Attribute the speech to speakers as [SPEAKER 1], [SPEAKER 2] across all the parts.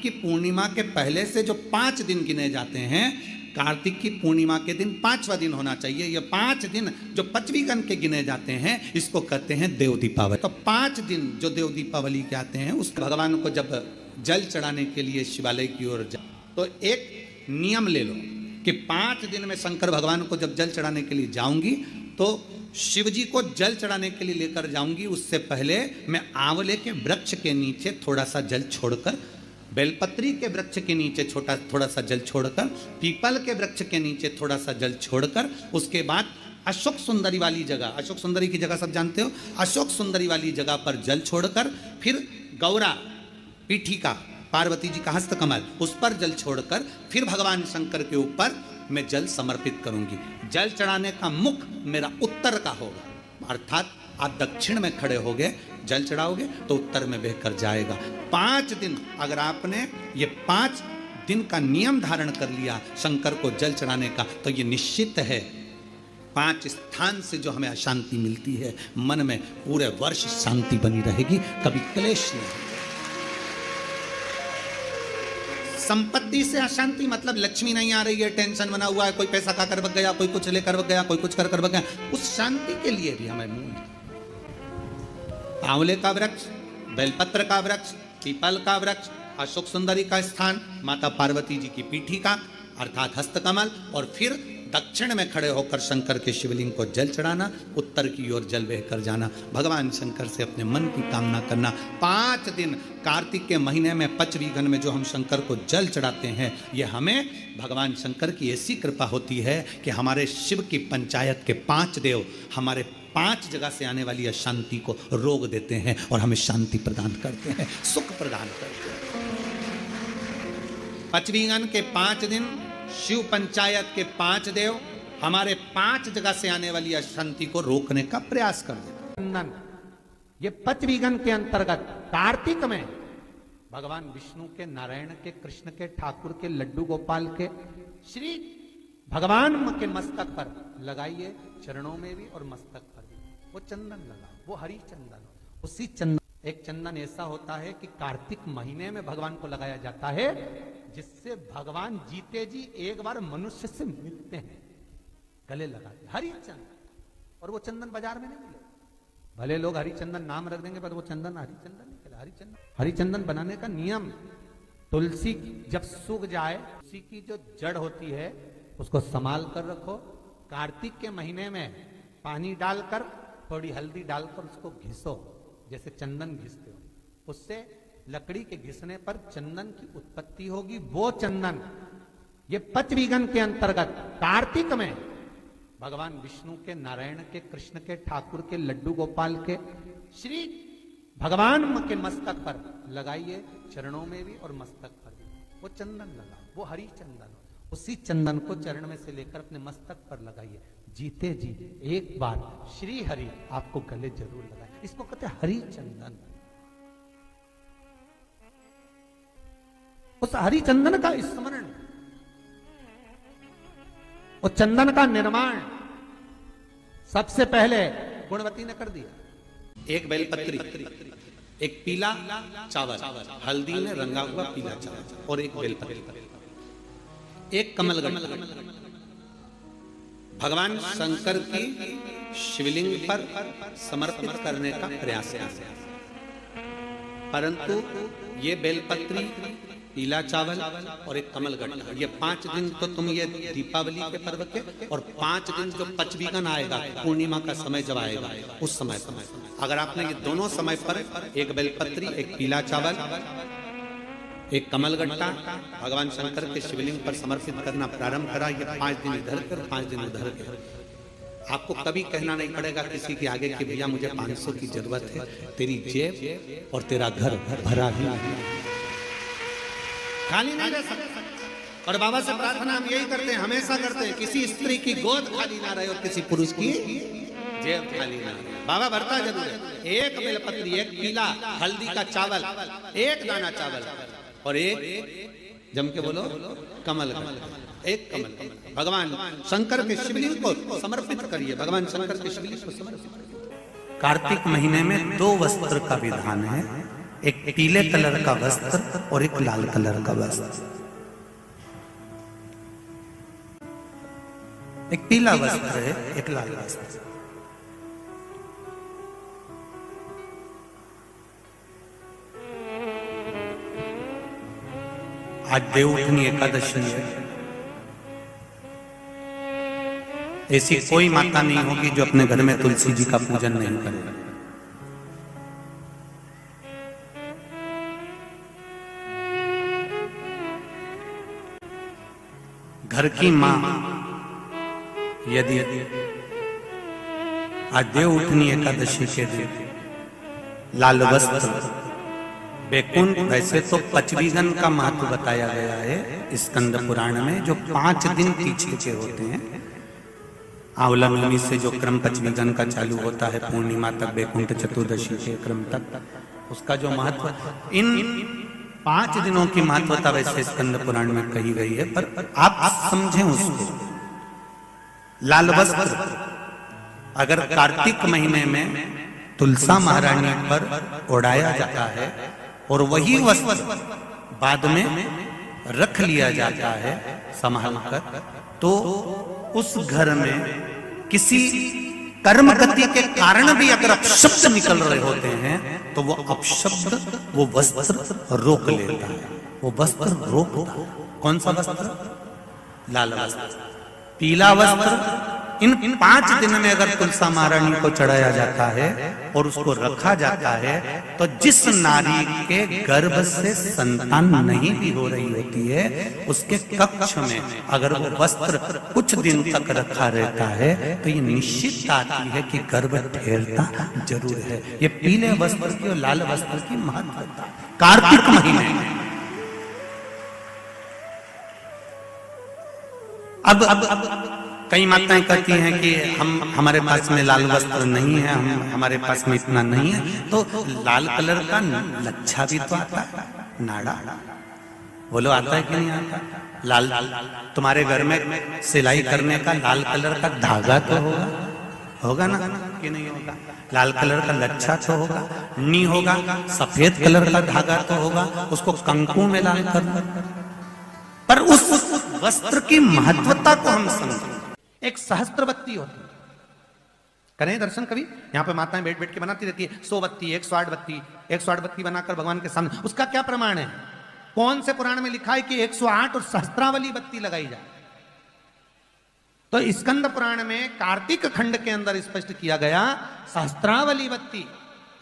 [SPEAKER 1] की पूर्णिमा के पहले से जो 5 दिन गिने जाते हैं, कार्तिक की पूर्णिमा के दिन 5वां दिन होना चाहिए। ये 5 दिन जो 5वीं गण के गिने जाते हैं, इसको कहते हैं देव दीपावली। तो 5 दिन जो देव दीपावली के आते हैं, उस भगवान को जब जल चढ़ाने के लिए शिवालय की ओर जाए तो एक नियम ले लो कि 5 दिन में शंकर भगवान को जब जल चढ़ाने के लिए जाऊंगी तो शिव जी को जल चढ़ाने के लिए लेकर जाऊंगी, उससे पहले मैं आंवले के वृक्ष के नीचे थोड़ा सा जल छोड़कर, बेलपत्री के वृक्ष के नीचे थोड़ा सा जल छोड़कर, पीपल के वृक्ष के नीचे थोड़ा सा जल छोड़कर, उसके बाद अशोक सुंदरी वाली जगह, अशोक सुंदरी की जगह सब जानते हो, अशोक सुंदरी वाली जगह पर जल छोड़कर, फिर गौरा पीठिका पार्वती जी का हस्तकमल, उस पर जल छोड़कर फिर भगवान शंकर के ऊपर मैं जल समर्पित करूंगी। जल चढ़ाने का मुख मेरा उत्तर का होगा, अर्थात आप दक्षिण में खड़े होगे, जल चढ़ाओगे तो उत्तर में बहकर जाएगा। 5 दिन अगर आपने ये 5 दिन का नियम धारण कर लिया शंकर को जल चढ़ाने का, तो ये निश्चित है 5 स्थान से जो हमें अशांति मिलती है, मन में पूरे वर्ष शांति बनी रहेगी, कभी क्लेश नहीं। संपत्ति से अशांति मतलब लक्ष्मी नहीं आ रही है, टेंशन बना हुआ है, कोई पैसा खाकर बग गया, कोई कुछ लेकर बग गया, कोई कुछ कर बग गया, उस शांति के लिए भी हमें मूल आंवले का वृक्ष, बेलपत्र का वृक्ष, पीपल का वृक्ष, अशोक सुंदरी का स्थान, माता पार्वती जी की पीठिका अर्थात हस्तकमल, और फिर दक्षिण में खड़े होकर शंकर के शिवलिंग को जल चढ़ाना, उत्तर की ओर जल बहकर जाना, भगवान शंकर से अपने मन की कामना करना। 5 दिन कार्तिक के महीने में 5वीं गण में जो हम शंकर को जल चढ़ाते हैं, ये हमें भगवान शंकर की ऐसी कृपा होती है कि हमारे शिव की पंचायत के 5 देव हमारे 5 जगह से आने वाली अशांति को रोक देते हैं और हमें शांति प्रदान करते हैं, सुख प्रदान करते हैं। 5वीं गण के 5 दिन शिव पंचायत के 5 देव हमारे 5 जगह से आने वाली अशांति को रोकने का प्रयास कर देते। ये 5वीं गण के अंतर्गत कार्तिक में भगवान विष्णु के, नारायण के, कृष्ण के, ठाकुर के, लड्डू गोपाल के, श्री भगवान के मस्तक पर लगाइए, चरणों में भी और मस्तक पर भी वो चंदन लगा, वो हरी चंदन। उसी चंदन, एक चंदन ऐसा होता है कि कार्तिक महीने में भगवान को लगाया जाता है, जिससे भगवान जीते जी एक बार मनुष्य से मिलते हैं, गले लगाते हरी चंदन। और वो चंदन बाजार में नहीं मिले, भले लोग हरी चंदन नाम रख देंगे, पर वो चंदन हरी चंदन नहीं कहला। हरी चंदन बनाने का नियम, तुलसी जब सूख जाए, तुलसी की जो जड़ होती है उसको संभाल कर रखो, कार्तिक के महीने में पानी डालकर थोड़ी हल्दी डालकर उसको घिसो, जैसे चंदन घिसते हो, उससे लकड़ी के घिसने पर चंदन की उत्पत्ति होगी। वो चंदन ये 5वीं गण के अंतर्गत कार्तिक में भगवान विष्णु के, नारायण के, कृष्ण के, ठाकुर के, लड्डू गोपाल के, श्री भगवान के मस्तक पर लगाइए, चरणों में भी और मस्तक पर भी वो चंदन लगा, वो हरी चंदन। उसी चंदन को चरण में से लेकर अपने मस्तक पर लगाइए, जीते जी एक बार श्री हरि आपको गले जरूर लगाए। इसको कहते हैं हरी चंदन। उस हरि चंदन का स्मरण, उस चंदन का निर्माण सबसे पहले गुणवती ने कर दिया। एक बेलपत्री, एक पीला चावल, हल्दी में रंगा हुआ पीला चावल, और एक बेलपत्री, एक कमलगट्टा भगवान शंकर की शिवलिंग पर समर्पित करने का प्रयास किया। परंतु ये बेलपत्री, पीला चावल और एक कमलगट्टा, ये 5 दिन तो तुम ये दीपावली के पर्व के, और 5 दिन जो 5वीं गण आएगा, पूर्णिमा का समय जब आएगा, उस समय अगर आपने ये दोनों समय पर एक बेलपत्री, एक पीला चावल, एक कमलगट्टा भगवान शंकर के शिवलिंग पर समर्पित करना प्रारंभ करा, ये 5 दिन इधर कर, 5 दिन उधर कर, आपको कभी कहना नहीं पड़ेगा किसी के आगे कि भैया मुझे 500 की जरूरत है, तेरी जेब और तेरा घर भरा ही खाली नहीं रह सकता। और बाबा से प्रार्थना हम यही करते हैं, हमेशा करते हैं, किसी स्त्री की गोद खाली ना रहे और किसी पुरुष की जेब खाली ना रहे। बाबा भरता जरूर है। एक बेलपत्री, एक पीला हल्दी का चावल, एक दाना चावल, और एक जम के बोलो कमल, एक कमल भगवान शंकर के शिवलिंग को समर्पित करिए। भगवान शंकर के शिवलिंग को समर्पित। कार्तिक महीने में 2 वस्त्र का विधान है, एक पीले कलर का वस्त्र और एक लाल कलर का वस्त्र। एक पीला वस्त्र है, एक लाल वस्त्र। आज देवउठनी एकादशी है। ऐसी कोई माता नहीं होगी जो अपने घर में तुलसी जी का पूजन नहीं करे। घर की मां यदि आज देवउठनी एकादशी के दिन लाल वस्त्र, बैकुंठ, वैसे तो पचवीगन का महत्व बताया गया है स्कंद पुराण में, जो 5 दिन पीछे के होते हैं। आंवला नवमी से जो क्रम पचवीगन का चालू होता है पूर्णिमा तक, बैकुंठ चतुर्दशी के क्रम तक, उसका जो महत्व, इन 5 दिनों की महत्वता वैसे स्कंद पुराण में कही गई है, पर आप समझें उसको। लाल वस्त्र अगर कार्तिक महीने में तुलसा महारानी पर ओढ़ाया जाता है और वही वस्त्र बाद में रख लिया जाता है संभाल कर, तो उस घर में किसी कर्म गति के कारण भी अगर अपशब्द निकल रहे होते हैं तो वो अपशब्द वो वस्त्र रोक लेता है। वो वस्त्र रोकता है। कौन सा वस्त्र? लाल वस्त्र, पीला वस्त्र। इन 5 दिन में अगर तुलसा महारानी को चढ़ाया जाता है और उसको रखा जाता है, तो जिस नारी के गर्भ से संतान नहीं भी हो रही होती है, उसके कक्ष में अगर वो वस्त्र कुछ दिन तक रखा रहता है तो ये निश्चित आती है कि गर्भ ठहरता जरूर है। ये पीले वस्त्र की और लाल वस्त्र की महत्वता कार्तिक महीने में। अब कई माताएं कहती हैं कि हमारे पास में लाल वस्त्र नहीं है, हमारे पास में इतना नहीं है, तो लाल कलर का लच्छा भी तो आता है, नाड़ा। बोलो आता है कि नहीं आता? लाल तुम्हारे घर में सिलाई करने का लाल कलर का धागा तो होगा, होगा ना कि नहीं होगा? लाल कलर का लच्छा तो होगा, नहीं होगा सफेद कलर का धागा तो होगा, उसको कंकु में लाल कर। पर उस वस्त्र की महत्वता को हम समझें। एक सहस्त्र बत्ती होती है, करें दर्शन कभी? यहाँ पे माताएं बैठ बैठ के बनाती रहती है 100 बत्ती, 108 बत्ती, 108 बत्ती बनाकर भगवान के सामने। उसका क्या प्रमाण है? कौन से पुराण में लिखा है कि 108 और सहस्त्रावली बत्ती लगाई जाए? तो स्कंद पुराण में कार्तिक खंड के अंदर स्पष्ट किया गया सहस्त्रावली बत्ती,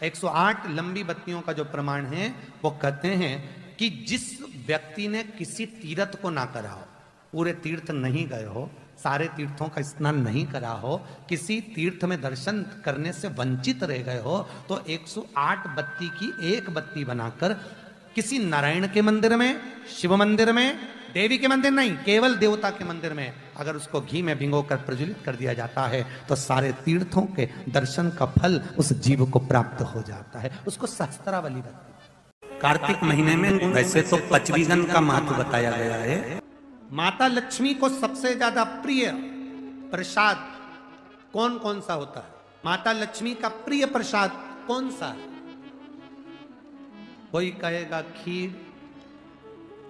[SPEAKER 1] 108 लंबी बत्तियों का जो प्रमाण है, वो कहते हैं कि जिस व्यक्ति ने किसी तीर्थ को ना करा हो, पूरे तीर्थ नहीं गए हो, सारे तीर्थों का स्नान नहीं करा हो, किसी तीर्थ में दर्शन करने से वंचित रह गए हो, तो 108 बत्ती की एक बत्ती बनाकर किसी नारायण के मंदिर में, शिव मंदिर में, देवी के मंदिर नहीं, केवल देवता के मंदिर में अगर उसको घी में भिगोकर प्रज्वलित कर दिया जाता है तो सारे तीर्थों के दर्शन का फल उस जीव को प्राप्त हो जाता है। उसको सहस्त्रावली बत्ती। कार्तिक महीने में वैसे तो पचवीगन का महत्व बताया गया है। माता लक्ष्मी को सबसे ज्यादा प्रिय प्रसाद कौन कौन सा होता है? माता लक्ष्मी का प्रिय प्रसाद कौन सा है? कोई कहेगा खीर,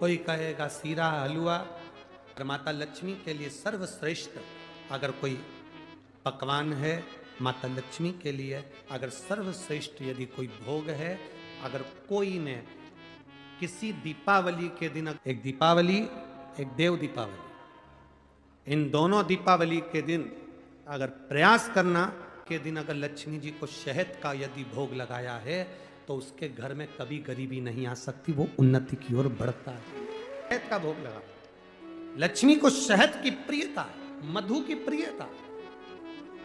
[SPEAKER 1] कोई कहेगा सीरा हलवा। और माता लक्ष्मी के लिए सर्वश्रेष्ठ अगर कोई पकवान है, माता लक्ष्मी के लिए अगर सर्वश्रेष्ठ यदि कोई भोग है, अगर कोई ने किसी दीपावली के दिन, एक दीपावली एक देव दीपावली, इन दोनों दीपावली के दिन अगर प्रयास करना के दिन अगर लक्ष्मी जी को शहद का यदि भोग लगाया है तो उसके घर में कभी गरीबी नहीं आ सकती, वो उन्नति की ओर बढ़ता है। शहद का भोग लगा, लक्ष्मी को शहद की प्रियता, मधु की प्रियता,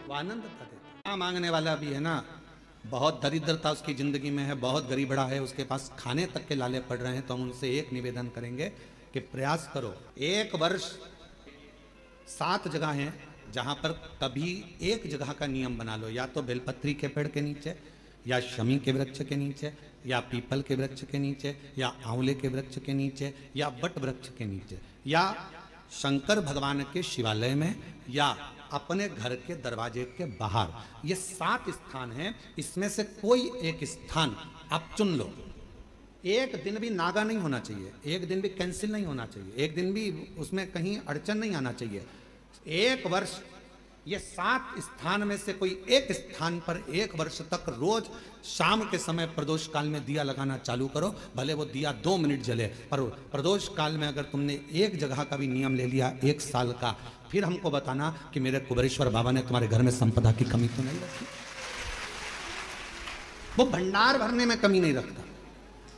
[SPEAKER 1] वो आनंदता देता। मांगने वाला भी है ना, बहुत दरिद्रता उसकी जिंदगी में है, बहुत गरीबड़ा है, उसके पास खाने तक के लाले पड़ रहे हैं, तो हम उनसे एक निवेदन करेंगे कि प्रयास करो, एक वर्ष 7 जगह हैं जहां पर कभी एक जगह का नियम बना लो, या तो बेलपत्री के पेड़ के नीचे, या शमी के वृक्ष के नीचे, या पीपल के वृक्ष के नीचे, या आंवले के वृक्ष के नीचे, या वट वृक्ष के नीचे, या शंकर भगवान के शिवालय में, या अपने घर के दरवाजे के बाहर। ये 7 स्थान हैं, इसमें से कोई एक स्थान आप चुन लो। एक दिन भी नागा नहीं होना चाहिए, एक दिन भी कैंसिल नहीं होना चाहिए, एक दिन भी उसमें कहीं अड़चन नहीं आना चाहिए। एक वर्ष ये 7 स्थान में से कोई एक स्थान पर 1 वर्ष तक रोज शाम के समय प्रदोष काल में दिया लगाना चालू करो। भले वो दिया 2 मिनट जले, पर प्रदोष काल में अगर तुमने एक जगह का भी नियम ले लिया 1 साल का, फिर हमको बताना कि मेरे कुबेरेश्वर बाबा ने तुम्हारे घर में संपदा की कमी तो नहीं रखी। वो भंडार भरने में कमी नहीं रखता,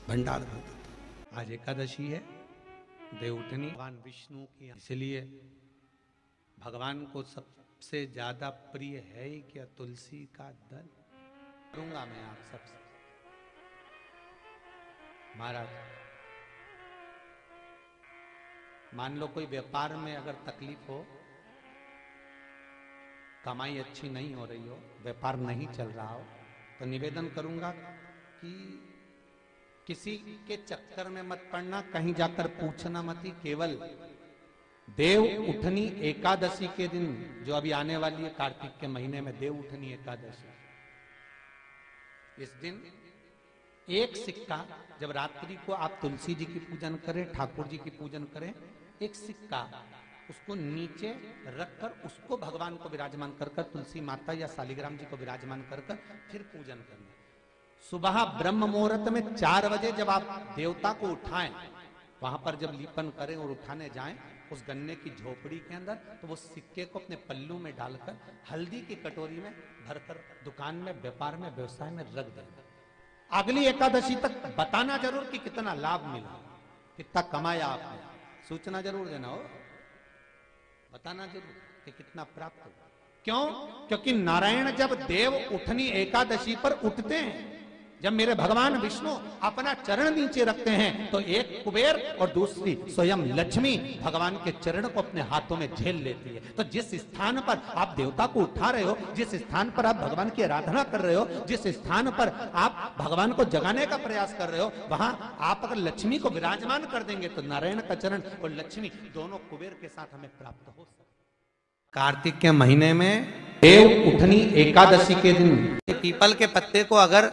[SPEAKER 1] भंडार भरता। आज एकादशी है, देवउठनी भगवान विष्णु की, इसलिए भगवान को सबसे ज्यादा प्रिय है ही क्या? तुलसी का दल। करूंगा मैं आप सबसे, महाराज मान लो कोई व्यापार में अगर तकलीफ हो, कमाई अच्छी नहीं हो रही हो, व्यापार नहीं चल रहा हो, तो निवेदन करूंगा कि किसी के चक्कर में मत पड़ना, कहीं जाकर पूछना मत ही। केवल देव उठनी एकादशी के दिन जो अभी आने वाली है, कार्तिक के महीने में देव उठनी एकादशी, इस दिन एक सिक्का, जब रात्रि को आप तुलसी जी की पूजन करें, ठाकुर जी की पूजन करें, एक सिक्का उसको नीचे रखकर उसको भगवान को विराजमान कर कर, तुलसी माता या शालिग्राम जी को विराजमान कर कर फिर पूजन करना। सुबह ब्रह्म मुहूर्त में 4 बजे जब आप देवता को उठाएं, वहां पर जब लीपन करें और उठाने जाएं, उस गन्ने की झोपड़ी के अंदर, तो वो सिक्के को अपने पल्लू में डालकर हल्दी की कटोरी में भरकर दुकान में, व्यापार में, व्यवसाय में रख दें। अगली एकादशी तक बताना जरूर कि कितना लाभ मिला, कितना कमाया आपने, सूचना जरूर देना हो, बताना जरूर कि कितना प्राप्त हुआ। क्यों? क्योंकि नारायण जब देव उठनी एकादशी पर उठते हैं, जब मेरे भगवान विष्णु अपना चरण नीचे रखते हैं, तो एक कुबेर और दूसरी स्वयं लक्ष्मी भगवान के चरण को अपने हाथों में झेल लेती है। तो जिस स्थान पर आप देवता को उठा रहे हो, जिस स्थान पर आप भगवान की आराधना कर रहे हो, जिस स्थान पर आप भगवान को जगाने का प्रयास कर रहे हो, वहां आप अगर लक्ष्मी को विराजमान कर देंगे तो नारायण का चरण और लक्ष्मी दोनों कुबेर के साथ हमें प्राप्त हो सकते। कार्तिक के महीने में देव उठनी एकादशी के दिन पीपल के पत्ते को अगर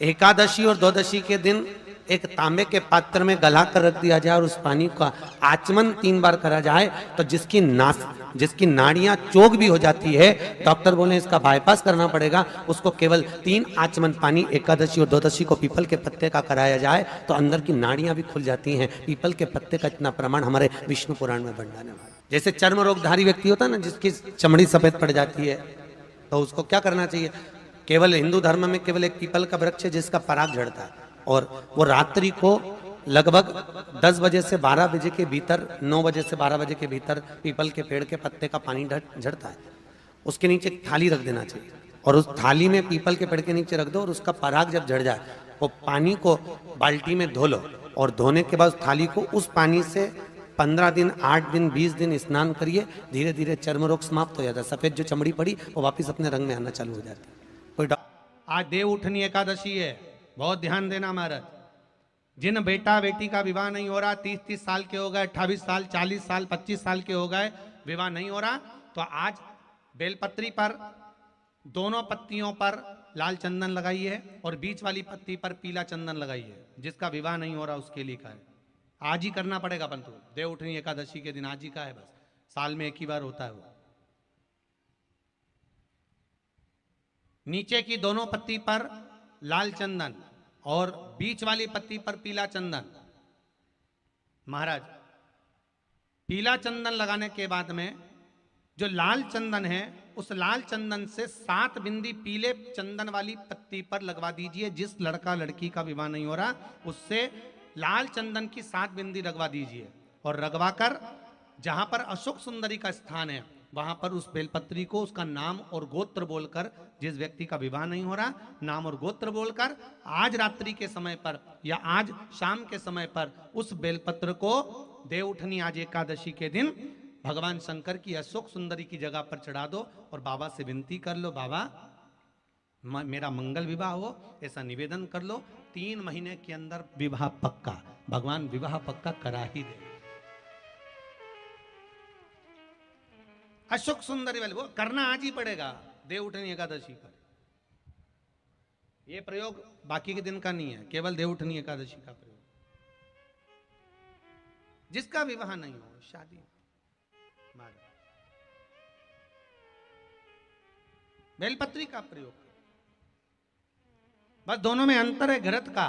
[SPEAKER 1] एकादशी और द्वादशी के दिन एक तांबे के पात्र में गला कर रख दिया जाए और उस पानी का आचमन 3 बार करा जाए, तो जिसकी नाड़ियां चोक भी हो जाती है, डॉक्टर बोले इसका बाईपास करना पड़ेगा, उसको केवल 3 आचमन पानी एकादशी और द्वादशी को पीपल के पत्ते का कराया जाए तो अंदर की नाड़ियां भी खुल जाती हैं। पीपल के पत्ते का इतना प्रमाण हमारे विष्णु पुराण में वर्णन है। जैसे चर्म रोगधारी व्यक्ति होता है ना, जिसकी चमड़ी सफेद पड़ जाती है, तो उसको क्या करना चाहिए? केवल हिंदू धर्म में केवल एक पीपल का वृक्ष है जिसका पराग झड़ता है, और वो रात्रि को लगभग 10 बजे से 12 बजे के भीतर, 9 बजे से 12 बजे के भीतर पीपल के पेड़ के पत्ते का पानी झड़ता है। उसके नीचे एक थाली रख देना चाहिए, और उस थाली में पीपल के पेड़ के नीचे रख दो, और उसका पराग जब झड़ जाए, वो पानी को बाल्टी में धो लो, और धोने के बाद थाली को उस पानी से 15 दिन, 8 दिन, 20 दिन स्नान करिए। धीरे धीरे चर्म रोग समाप्त हो जाता है, सफेद जो चमड़ी पड़ी वो वापस अपने रंग में आना चालू हो जाती है। कोई आज देव उठनी एकादशी है, बहुत ध्यान देना महाराज। जिन बेटा बेटी का विवाह नहीं हो रहा, 30-30 साल के हो गए, 28 साल, 40 साल, 25 साल के हो गए, विवाह नहीं हो रहा, तो आज बेलपत्री पर दोनों पत्तियों पर लाल चंदन लगाइए और बीच वाली पत्ती पर पीला चंदन लगाइए। जिसका विवाह नहीं हो रहा उसके लिए का है, आज ही करना पड़ेगा, परंतु देव उठनी एकादशी के दिन आज ही का है, बस साल में एक ही बार होता है वो। नीचे की दोनों पत्ती पर लाल चंदन और बीच वाली पत्ती पर पीला चंदन। महाराज पीला चंदन लगाने के बाद में जो लाल चंदन है, उस लाल चंदन से 7 बिंदी पीले चंदन वाली पत्ती पर लगवा दीजिए। जिस लड़का लड़की का विवाह नहीं हो रहा उससे लाल चंदन की 7 बिंदी लगवा दीजिए, और लगवाकर जहां पर अशोक सुंदरी का स्थान है वहां पर उस बेलपत्री को उसका नाम और गोत्र बोलकर, जिस व्यक्ति का विवाह नहीं हो रहा, नाम और गोत्र बोलकर आज रात्रि के समय पर या आज शाम के समय पर उस बेलपत्र को देव उठनी आज एकादशी के दिन भगवान शंकर की अशोक सुंदरी की जगह पर चढ़ा दो और बाबा से विनती कर लो, बाबा मेरा मंगल विवाह हो, ऐसा निवेदन कर लो। 3 महीने के अंदर विवाह पक्का, भगवान विवाह पक्का करा ही दे। अशोक सुंदरी वाले वो करना आज ही पड़ेगा देव उठनी एकादशी पर। ये प्रयोग बाकी के दिन का नहीं है, केवल देवउठनी एकादशी का प्रयोग। जिसका विवाह नहीं हो, शादी बेलपत्री का प्रयोग। बस दोनों में अंतर है घृत का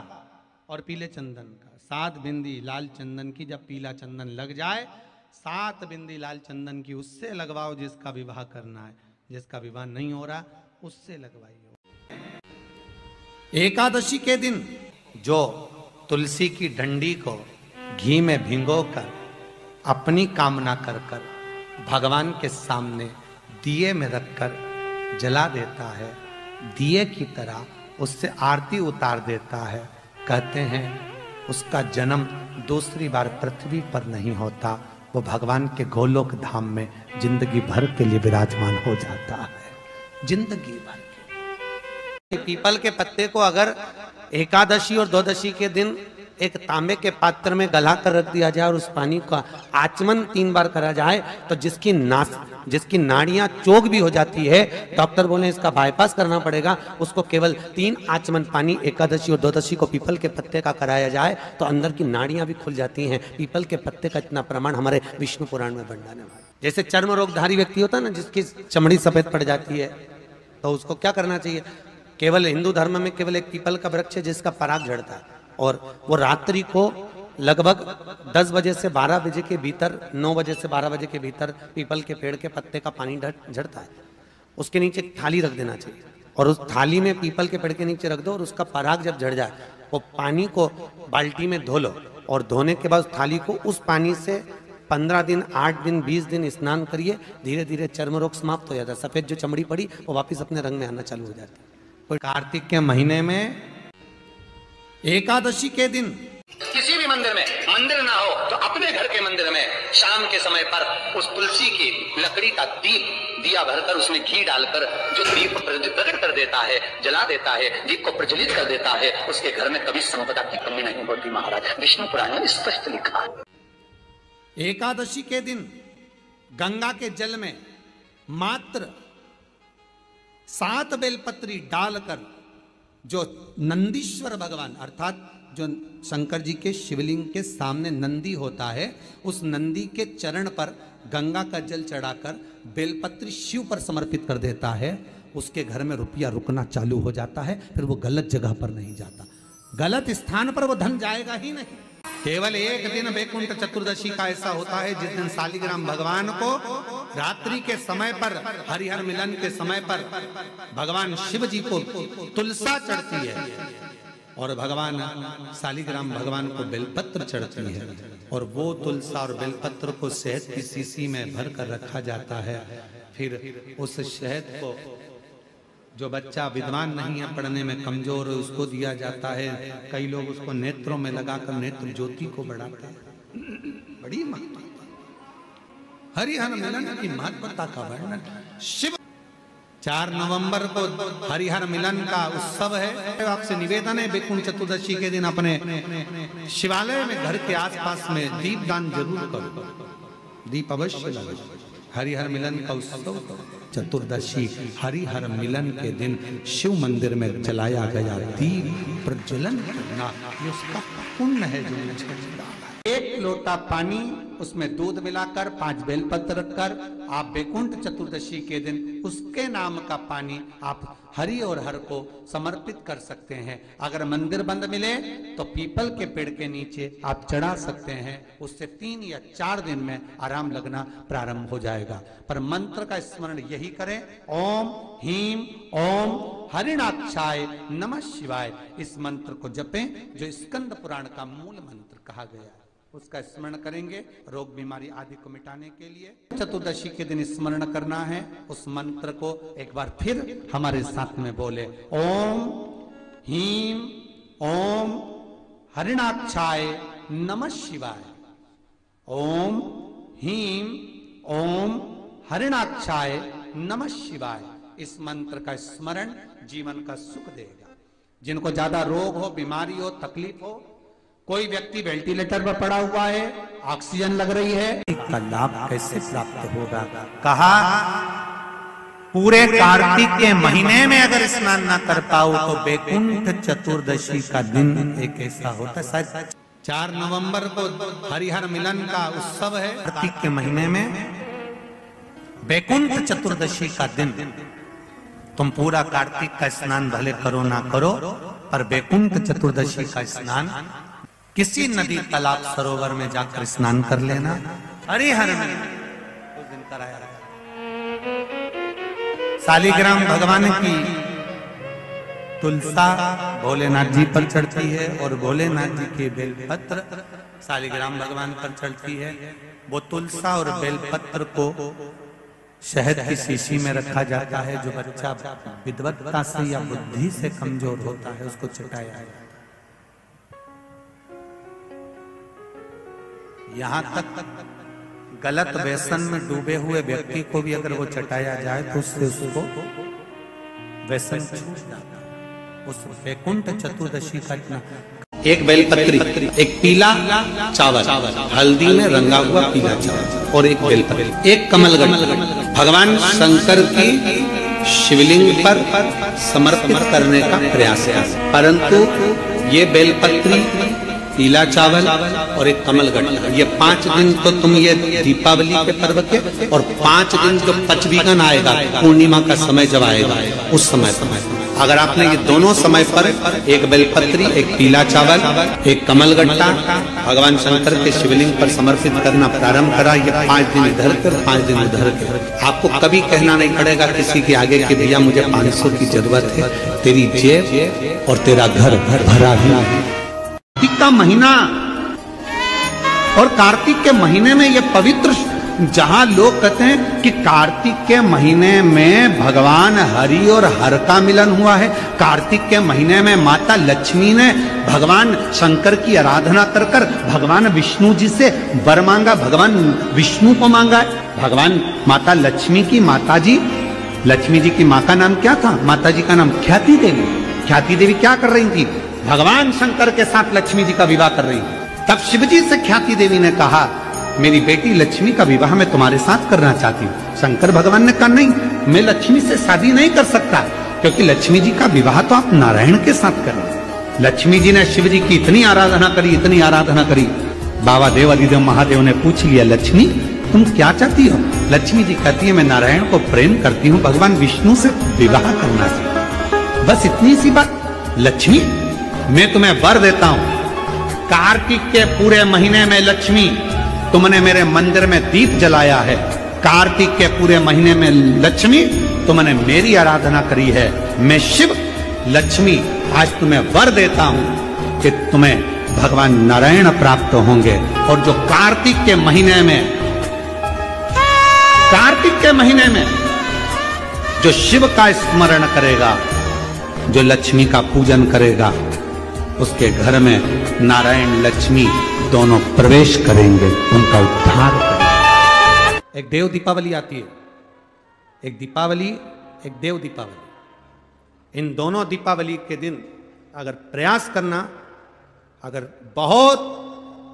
[SPEAKER 1] और पीले चंदन का। 7 बिंदी लाल चंदन की जब पीला चंदन लग जाए, 7 बिंदी लाल चंदन की उससे लगवाओ जिसका विवाह करना है। जिसका विवाह नहीं हो रहा उससे लगवाइए। एकादशी के दिन जो तुलसी की डंडी को घी में भिगोकर अपनी कामना कर भगवान के सामने दिए में रखकर जला देता है, दिए की तरह उससे आरती उतार देता है, कहते हैं उसका जन्म दूसरी बार पृथ्वी पर नहीं होता, वो भगवान के गोलोक धाम में जिंदगी भर के लिए विराजमान हो जाता है। जिंदगी भर के पीपल के पत्ते को अगर एकादशी और द्वादशी के दिन एक तांबे के पात्र में गला कर रख दिया जाए और उस पानी का आचमन 3 बार करा जाए तो जिसकी नाड़ियां चोक भी हो जाती है, डॉक्टर बोले इसका बाईपास करना पड़ेगा, उसको केवल 3 आचमन पानी एकादशी और द्वादशी को पीपल के पत्ते का कराया जाए तो अंदर की नाड़ियां भी खुल जाती हैं। पीपल के पत्ते का इतना प्रमाण हमारे विष्णु पुराण में वर्णन है। जैसे चर्म रोगधारी व्यक्ति होता है ना, जिसकी चमड़ी सफेद पड़ जाती है, तो उसको क्या करना चाहिए? केवल हिंदू धर्म में केवल एक पीपल का वृक्ष है जिसका पराग झड़ता है, और वो रात्रि को लगभग 10 बजे से 12 बजे के भीतर, 9 बजे से 12 बजे के भीतर पीपल के पेड़ के पत्ते का पानी झड़ता है। उसके नीचे थाली रख देना चाहिए और उस थाली में पीपल के पेड़ के नीचे रख दो और उसका पराग जब झड़ जाए वो पानी को बाल्टी में धो लो और धोने के बाद उस थाली को उस पानी से 15 दिन, 8 दिन, 20 दिन स्नान करिए। धीरे धीरे चर्म रोग समाप्त हो जाता है। सफेद जो चमड़ी पड़ी वो वापिस अपने रंग में आना चालू हो जाती है। कार्तिक के महीने में एकादशी के दिन
[SPEAKER 2] किसी भी मंदिर ना हो तो अपने घर के मंदिर में शाम के समय पर उस तुलसी की लकड़ी का दिया भरकर उसमें घी डालकर जो दीप प्रकट कर देता है, जला देता है, दीप को प्रज्वलित कर देता है, उसके घर में कभी संपदा की कमी नहीं होती। महाराज विष्णु पुराण में स्पष्ट लिखा है।
[SPEAKER 1] एकादशी के दिन गंगा के जल में मात्र 7 बेलपत्री डालकर जो नंदीश्वर भगवान अर्थात जो शंकर जी के शिवलिंग के सामने नंदी होता है, उस नंदी के चरण पर गंगा का जल चढ़ाकर बेलपत्री शिव पर समर्पित कर देता है, उसके घर में रुपया रुकना चालू हो जाता है। फिर वो गलत जगह पर नहीं जाता, गलत स्थान पर वो धन जाएगा ही नहीं। केवल एक दिन वैकुंठ चतुर्दशी का ऐसा होता है जिस दिन शालिग्राम भगवान को रात्रि के समय पर, हरिहर मिलन के समय पर भगवान शिव जी को तुलसा चढ़ती है और भगवान शालिग्राम भगवान को बेलपत्र चढ़ती है, और वो तुलसा और बेलपत्र को शहद की शीशी में भर कर रखा जाता है। फिर उस शहद को जो बच्चा विद्वान नहीं है, पढ़ने में कमजोर, उसको दिया जाता है। कई लोग उसको नेत्रों में लगाकर नेत्र ज्योति को बढ़ाते हैं। बड़ी महत्वता, हरिहर मिलन की महत्वता का वर्णन। शिव 4 नवंबर को हरिहर मिलन का उत्सव है। आपसे निवेदन है वैकुंठ चतुर्दशी के दिन अपने शिवालय में, घर के आसपास में दीपदान जरूर करो, दीप अवश्य लगाओ। हरिहर मिलन का उत्सव चतुर्दशी हरिहर मिलन के दिन शिव मंदिर में जलाया गया दीप प्रज्वलन करना, ये उसका पुण्य है जो मुझे डाला। 1 लोटा पानी, उसमें दूध मिलाकर 5 बेलपत्र रखकर आप वैकुंठ चतुर्दशी के दिन उसके नाम का पानी आप हरि और हर को समर्पित कर सकते हैं। अगर मंदिर बंद मिले तो पीपल के पेड़ के नीचे आप चढ़ा सकते हैं। उससे 3 या 4 दिन में आराम लगना प्रारंभ हो जाएगा। पर मंत्र का स्मरण यही करें, ओम हीम ओम हरिणाक्षाय नमः शिवाय। इस मंत्र को जपें जो स्कंद पुराण का मूल मंत्र कहा गया, उसका स्मरण करेंगे रोग बीमारी आदि को मिटाने के लिए। चतुर्दशी के दिन स्मरण करना है। उस मंत्र को एक बार फिर हमारे साथ में बोले, ओम हीम ओम हरिणाक्षाय नमः शिवाय। ओम हीम ओम हरिणाक्षाय नमः शिवाय। इस मंत्र का स्मरण जीवन का सुख देगा। जिनको ज्यादा रोग हो, बीमारी हो, तकलीफ हो, कोई व्यक्ति वेंटिलेटर पर पड़ा हुआ है, ऑक्सीजन लग रही है, इसका लाभ कैसे प्राप्त होगा? कहा पूरे कार्तिक के महीने में अगर स्नान ना कर पाओ तो बैकुंठ चतुर्दशी का दिन एक ऐसा होता है। शायद 4 नवंबर को हरिहर मिलन का उत्सव है। कार्तिक के महीने में बैकुंठ चतुर्दशी का दिन, तुम पूरा कार्तिक का स्नान भले करो ना करो, पर बैकुंठ चतुर्दशी का स्नान किसी नदी तालाब सरोवर में जाकर स्नान कर लेना। हरिहर में उस दिन कराया। शालिग्राम भगवान की तुलसा भोलेनाथ जी पर चढ़ती है और भोलेनाथ जी के बेलपत्र शालिग्राम भगवान पर चढ़ती है। वो तुलसा और बेलपत्र को शहद की शीशी में रखा जाता है। जो बच्चा विद्वत्ता से या बुद्धि से कमजोर होता है उसको चटाया जाता है। यहां तक गलत व्यसन में डूबे हुए व्यक्ति को भी अगर वो चटाया जाए तो उससे उसको व्यसन छूट जाता है। उस बैकुंठ चतुर्दशी का इतना एक बेलपत्री, एक पीला चावल, हल्दी में रंगा हुआ पीला चावल और एक बेलपत्री, एक कमलगट्टा भगवान शंकर की शिवलिंग पर समर्पित करने का प्रयास है। परंतु ये बेलपत्री, पीला चावल और एक कमलगट्टा, ये 5 दिन तो तुम ये दीपावली के पर्व के, और 5 दिन जो पचवीगन आएगा पूर्णिमा का समय जब आएगा उस समय अगर आपने ये दोनों समय पर एक बेलपत्री, एक पीला चावल, एक कमलगट्टा भगवान शंकर के शिवलिंग पर समर्पित करना प्रारंभ करा, ये 5 दिन इधर के 5 दिन उधर के, आपको कभी कहना नहीं पड़ेगा किसी के आगे कि भैया मुझे 500 की जरूरत है, तेरी जेब और तेरा घर भरा हुआ है। कार्तिक का महीना और कार्तिक के महीने में ये पवित्र, जहां लोग कहते हैं कि कार्तिक के महीने में भगवान हरि और हर का मिलन हुआ है, कार्तिक के महीने में माता लक्ष्मी ने भगवान शंकर की आराधना कर कर भगवान विष्णु जी से वर मांगा, भगवान विष्णु को मांगा है। भगवान माता लक्ष्मी की माता जी, लक्ष्मी जी की माँ का नाम क्या था? माता जी का नाम ख्याति देवी। ख्याति देवी क्या कर रही थी? भगवान शंकर के साथ लक्ष्मी जी का विवाह कर रही थी। तब शिव जी से ख्याति देवी ने कहा मेरी बेटी लक्ष्मी का विवाह मैं तुम्हारे साथ करना चाहती हूँ। शंकर भगवान ने कहा नहीं, मैं लक्ष्मी से शादी नहीं कर सकता, क्योंकि लक्ष्मी जी का विवाह तो आप नारायण के साथ करें। लक्ष्मी जी ने शिव जी की इतनी आराधना करी, इतनी आराधना करी, बाबा देव आदिदेव महादेव ने पूछ लिया लक्ष्मी तुम क्या चाहती हो? लक्ष्मी जी कहती है मैं नारायण को प्रेम करती हूँ, भगवान विष्णु से विवाह करना चाहती। बस इतनी सी बात। लक्ष्मी मैं तुम्हें वर देता हूं, कार्तिक के पूरे महीने में लक्ष्मी तुमने मेरे मंदिर में दीप जलाया है, कार्तिक के पूरे महीने में लक्ष्मी तुमने मेरी आराधना करी है, मैं शिव लक्ष्मी आज तुम्हें वर देता हूं कि तुम्हें भगवान नारायण प्राप्त होंगे। और जो कार्तिक के महीने में जो शिव का स्मरण करेगा, जो लक्ष्मी का पूजन करेगा, उसके घर में नारायण लक्ष्मी दोनों प्रवेश करेंगे, उनका उद्धार करेंगे। एक देव दीपावली आती है, एक दीपावली, एक देव दीपावली। इन दोनों दीपावली के दिन अगर प्रयास करना, अगर बहुत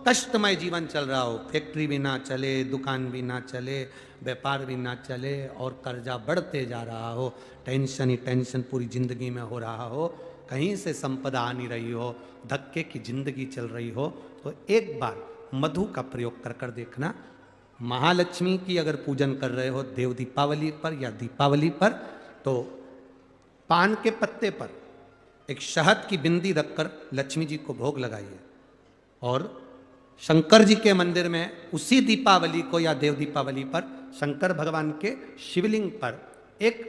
[SPEAKER 1] कष्टमय जीवन चल रहा हो, फैक्ट्री भी ना चले, दुकान भी ना चले, व्यापार भी ना चले और कर्जा बढ़ते जा रहा हो, टेंशन ही टेंशन पूरी जिंदगी में हो रहा हो, कहीं से संपदा आ नहीं रही हो, धक्के की जिंदगी चल रही हो, तो एक बार मधु का प्रयोग कर कर देखना। महालक्ष्मी की अगर पूजन कर रहे हो देव दीपावली पर या दीपावली पर, तो पान के पत्ते पर एक शहद की बिंदी रखकर लक्ष्मी जी को भोग लगाइए और शंकर जी के मंदिर में उसी दीपावली को या देव दीपावली पर शंकर भगवान के शिवलिंग पर एक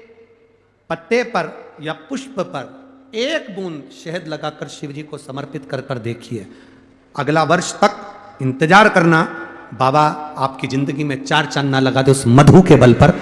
[SPEAKER 1] पत्ते पर या पुष्प पर एक बूंद शहद लगाकर शिव जी को समर्पित कर कर देखिए। अगला वर्ष तक इंतजार करना, बाबा आपकी जिंदगी में 4 चांद ना लगा दे उस मधु के बल पर।